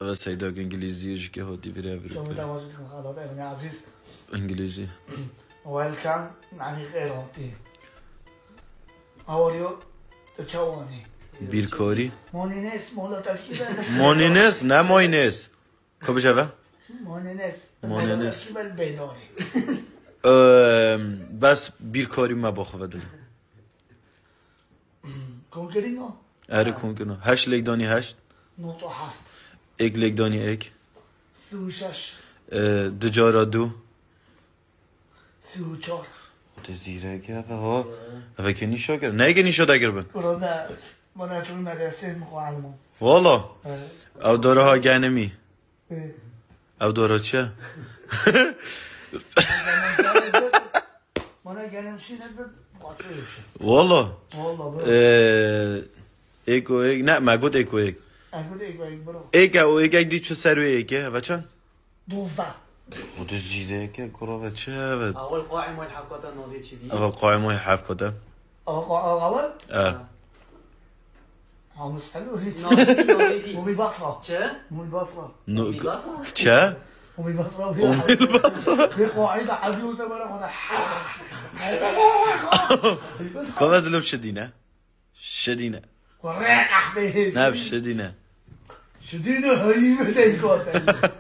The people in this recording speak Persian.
Evet sayıdak İngilizce که هودی بره شما أوروبا تواجدكم خلاص ابن عزيز إنجليزي ويلكم يعني غير هاتي أوليو تشواني بیرکاری مونينيس مولا تشكيلة مونینس نه ماینس خب شبه مونينيس مونينيس. تشكيلة البيضاني بس بیرکاری ما باخوه دل كونكرينو اره کن کنه هشت لیک دانی هشت نوتو حفت ایک لیک دانی ایک سوشش دجارا دو سوچار خود زیره که ها اوه که نیشا کرد نه که نیشا دگر بند كورونا مانا توی مدرسه مخوالمون والا او داره ها گنمی إيه. او داره چه مانا گرم شینه به قاطعش والا والله برو ایک و ایک نه مگود ایک و ایک اگه دیگه باید برو ایک او ایک ایک دی چه سروی ایکه و چند 12 خود زیره که کرا و چه و اول قائم والحلقات الناضية شديد اول قایم های حف کده اول اه حامس حلو ناضيتي مو بالبصره چه؟ مو بالبصره نو بالبصرة؟ چه؟ مو بالبصره ام البصره في قاعده حدوته ولا ولا که دلم شدینه شدینه وريقح به نه شدینه شديده هيمه ديكوته